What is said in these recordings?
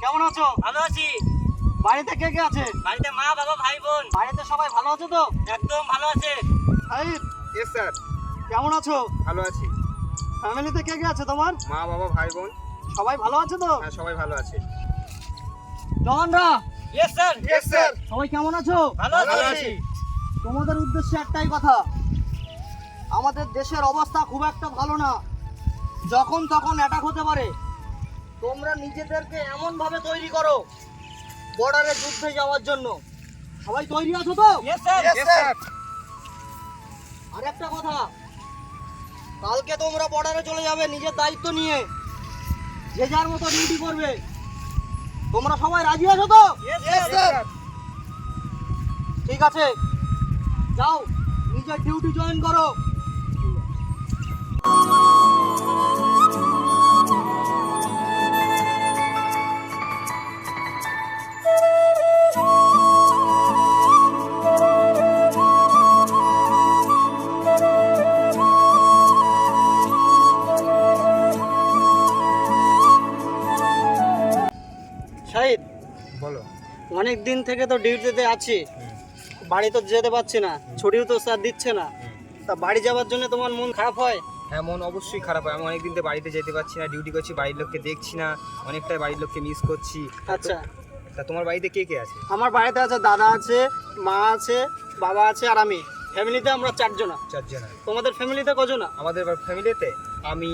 কেমন আছো? ভালো আছি। বাড়িতে কে কে আছে? বাড়িতে মা, বাবা, ভাই, বোন। বাড়িতে সবাই ভালো আছে তো? একদম ভালো আছে। সাহিদ, ইয়েস স্যার। কেমন আছো? ভালো আছি। ফ্যামিলিতে কে কে আছে তোমার? মা, বাবা, ভাই, বোন সবাই ভালো আছে তো? হ্যাঁ, সবাই ভালো আছে। জওয়ানরা, ইয়েস স্যার। Yes sir. সবাই কেমন আছো? ভালো আছি। তোমাদের উদ্দেশ্যে একটাই কথা, আমাদের দেশের অবস্থা খুব একটা ভালো না, যখন তখন অ্যাটাক হতে পারে। তোমরা নিজেদেরকে এমন ভাবে তৈরি করো বর্ডারে যুদ্ধে যাওয়ার জন্য। সবাই তৈরি আছো তো? Yes sir. Yes sir. আর একটা কথা, কালকে তোমরা বর্ডারে চলে যাবে নিজের দায়িত্ব নিয়ে, যে যার মতো ডিউটি করবে। তোমরা সবাই রাজি আছো তো? Yes sir. ঠিক আছে, যাও নিজের ডিউটি জয়েন করো। শাহিদ, বলো। অনেক দিন থেকে তো ডিউটিতে আছি, বাড়ি তো যেতে পারছি না, ছুটিও তো স্যার দিচ্ছে না। তা বাড়ি যাওয়ার জন্য তোমার মন খারাপ হয়? হ্যাঁ, মন অবশ্যই খারাপ হয়। আমি অনেকদিন থেকে বাড়িতে যেতে পারছি না, ডিউটি করছি, বাড়ির লোককে দেখছি না, অনেকটাই বাড়ির লোককে মিস করছি। আচ্ছা, তা তোমার বাড়িতে কে কে আছে? আমার বাড়িতে আছে দাদা আছে, মা আছে, বাবা আছে আর আমি। ফ্যামিলিতে আমরা 4 জন। 4 জন। তোমাদের ফ্যামিলিতে কজন? আমাদের ফ্যামিলিতে আমি,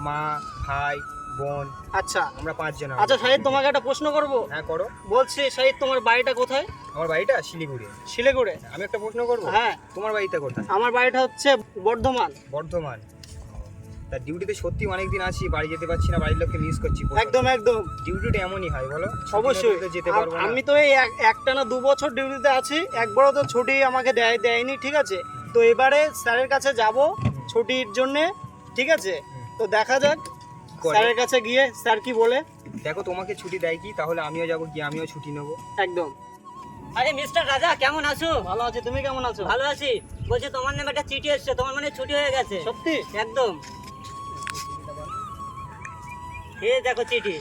মা, ভাই, বোন, আচ্ছা আমরা 5 জন। আচ্ছা শাহিদ, তোমাকে একটা প্রশ্ন করব। হ্যাঁ, করো। বলছি শাহিদ, তোমার বাড়িটা কোথায়? আমার বাড়িটা শিলিগুড়ি। শিলিগুড়ি? আমি একটা প্রশ্ন করবো। হ্যাঁ। তোমার বাড়িটা কোথায়? আমার বাড়িটা হচ্ছে বর্ধমান। বর্ধমান। তা ডিউটিতে সত্যি অনেকদিন আছি, বাড়ি যেতে পারছি না, বাড়ির লোককে মিস করছি। একদম একদম, ডিউটিটা এমনই হয়, বলো। অবশ্যই। ছুটি না দিলে যেতে পারবো না। আমি তো এই একটানা 2 বছর ডিউটিতে আছি, একবারও তো ছুটি আমাকে দেয়নি, ঠিক আছে? তো এবারে স্যারের কাছে যাব ছুটির জন্য, ঠিক আছে? তো দেখা যাক করে। স্যারের কাছে গিয়ে স্যার কি বলে। দেখো তোমাকে ছুটি দেয় কি, তাহলে আমিও যাবো, গিয়ে আমিও ছুটি নেবো। একদম। আরে মিস্টার রাজা, কেমন আছো? ভালো আছি, তুমি কেমন আছো? ভালো আছি। বলছি তোমার নামে একটা চিঠি এসেছে, তোমার মানে ছুটি হয়ে গেছে। সত্যি? একদম। এই দেখো চিঠি।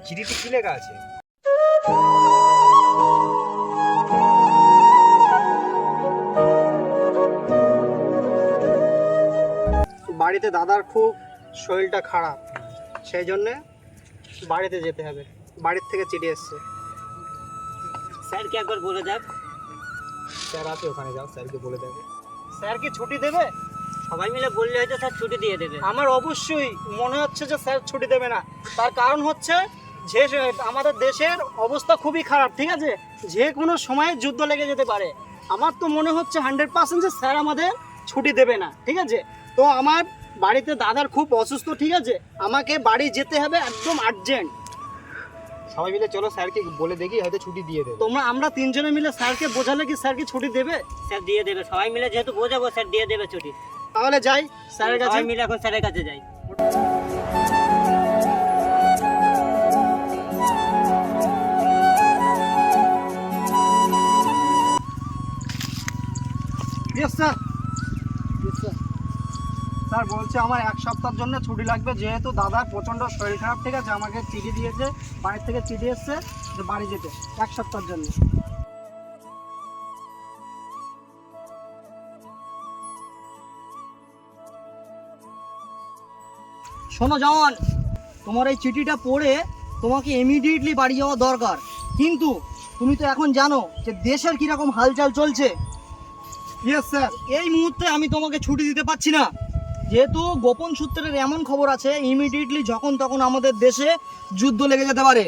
চিঠিতে কি লেখা আছে? বাড়িতে দাদার খুব শরীরটা খারাপ, সেই জন্যে বাড়িতে যেতে হবে। বাড়ির থেকে চিঠি এসছে। স্যারকে একবার বলে যাক। স্যার আছে ওখানে, যাও স্যারকে বলে দেবে। স্যার কি ছুটি দেবে? সবাই মিলে বললে হয়তো স্যার ছুটি দিয়ে দেবে। আমার অবশ্যই মনে হচ্ছে যে স্যার ছুটি দেবে না। তার কারণ হচ্ছে যে আমাদের দেশের অবস্থা খুবই খারাপ, ঠিক আছে? যে কোনো সময় যুদ্ধ লেগে যেতে পারে। আমার তো মনে হচ্ছে 100% যে স্যার আমাদের ছুটি দেবে না, ঠিক আছে? তো আমার বাড়িতে দাদার খুব অসুস্থ, ঠিক আছে? আমাকে বাড়ি যেতে হবে একদম আর্জেন্ট। সবাই মিলে চলো স্যারকে বলে দেখি, হয়তো ছুটি দিয়ে দেবে। আমরা 3 জনে মিলে স্যারকে বোঝালে কি স্যার কি ছুটি দেবে? স্যার দিয়ে দেবে, সবাই মিলে যেহেতু বোঝাবো, স্যার দিয়ে দেবে ছুটি। তাহলে যাই স্যারের কাছে। সবাই মিলে এখন স্যারের কাছে যাই। Yes sir. স্যার বলছে আমার 1 সপ্তাহের জন্য ছুটি লাগবে, যেহেতু দাদার প্রচণ্ড শরীর খারাপ, ঠিক আছে? আমাকে চিঠি দিয়েছে, বাড়ির থেকে চিঠি এসছে যে বাড়ি যেতে 1 সপ্তাহের জন্য। শোনো জওয়ান, তোমার এই চিঠিটা পড়ে তোমাকে ইমিডিয়েটলি বাড়ি যাওয়া দরকার, কিন্তু তুমি তো এখন জানো যে দেশের কিরকম হালচাল চলছে। ইয়েস স্যার, এই মুহূর্তে আমি তোমাকে ছুটি দিতে পারছি না, যেহেতু গোপন সূত্রের এমন খবর আছে ইমিডিয়েটলি যখন তখন আমাদের দেশে যুদ্ধ লেগে যেতে পারে।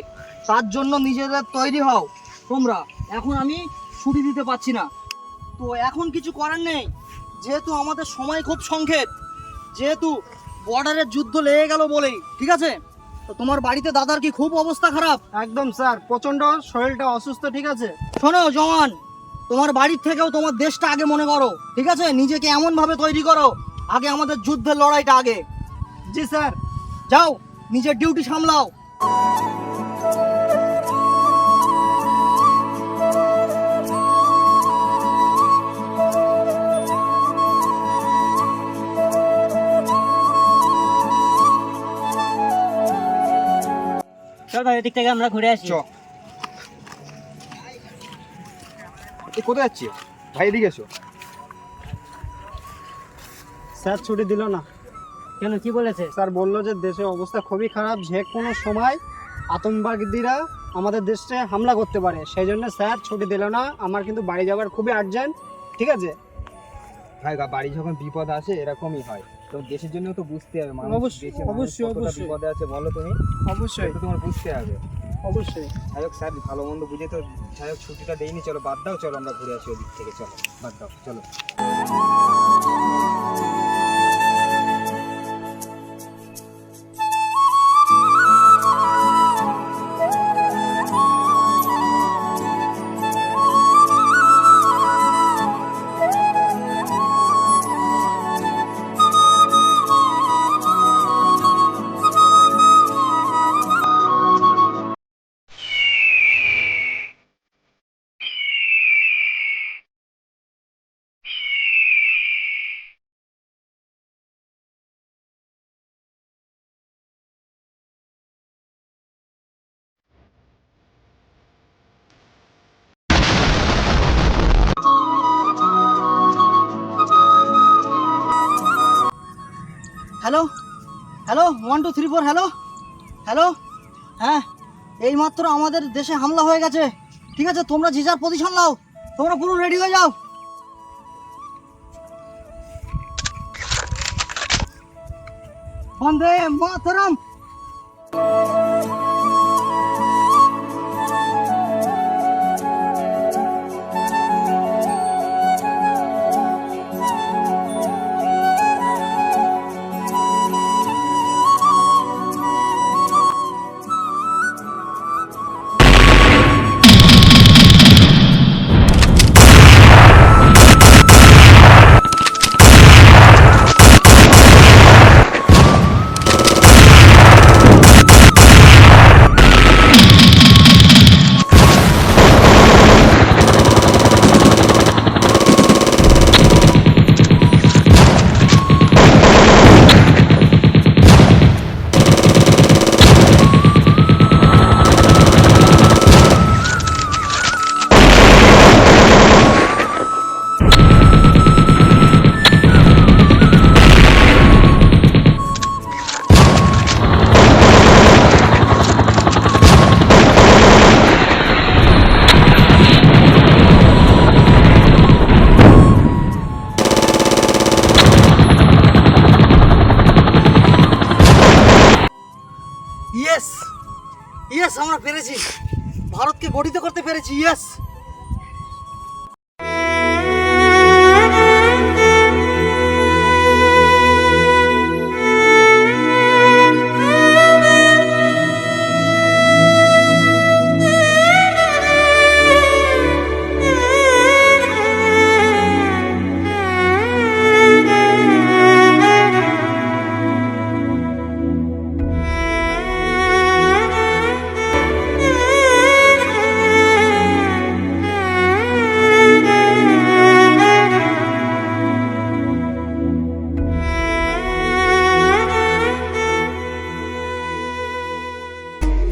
তার জন্য নিজেদের তৈরি হও তোমরা। এখন আমি ছুটি দিতে পারছি না, তো এখন কিছু করার নেই, যেহেতু আমাদের সময় খুব সংক্ষেপ, যেহেতু বর্ডারের যুদ্ধ লেগে গেল বলেই। ঠিক আছে, তো তোমার বাড়িতে দাদার কি খুব অবস্থা খারাপ? একদম স্যার, প্রচন্ড শরীরটা অসুস্থ। ঠিক আছে, শোনো জওয়ান, তোমার বাড়ির থেকেও তোমার দেশটা আগে মনে করো। ঠিক আছে, নিজেকে এমন ভাবে তৈরি করো, আগে আমাদের যুদ্ধের লড়াইটা আগে। জি স্যার। যাও, নিজের ডিউটি সামলাও। চল ভাই, এদিক থেকে আমরা ঘুরে আসি। চ কোথায় যাচ্ছি ভাই? এদিকে এসো। স্যার ছুটি দিল না। কেন, কি বলেছে? স্যার বললো যে দেশের অবস্থা খুবই খারাপ, যে কোনো সময় আতঙ্কবাদীরা আমাদের দেশে হামলা করতে পারে, সেই জন্য স্যার ছুটি দিল না। আমার কিন্তু বাড়ি যাওয়ার খুবই আর্জেন্ট। ঠিক আছে ভাই, বাড়ি যখন বিপদ আসে এরকমই হয়, তো দেশের জন্য তো বুঝতে হবে। অবশ্যই, অবশ্যই, অবশ্যই। বিপদে আছে বলো তুমি, অবশ্যই, তো তোমার বুঝতে হবে। অবশ্যই। যাই হোক স্যার, ভালো মন্দ বুঝে তো যাই হোক ছুটিটা দেয়নি, চলো বাদ দাও, চলো আমরা ঘুরে আসি ওদিক থেকে। চলো বাদ দাও, চলো। Hello, hello, 1 2 3 4, hello, hello. হ্যাঁ, এইমাত্র আমাদের দেশে হামলা হয়ে গেছে। ঠিক আছে, তোমরা যে যার পজিশন নাও, তোমরা পুরো রেডি হয়ে যাও। বন্দে মাতরম। ইয়েস, ইয়েস, আমরা পেরেছি, ভারতকে গঠিত করতে পেরেছি। ইয়েস।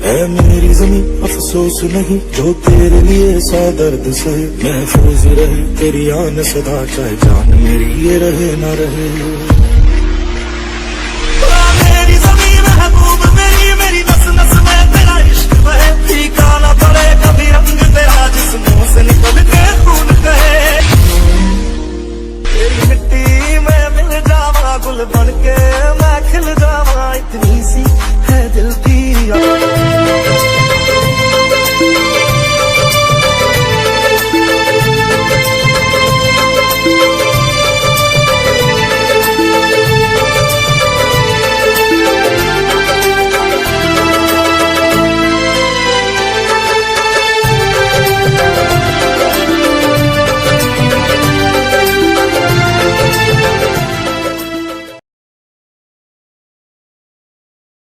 है मेरी जमीं अफसोस नहीं, जो तेरे लिए सौ दर्द सहे, महफूज रहे तेरी आन सदा, चाहे जान मेरी ये रहे ना रहे।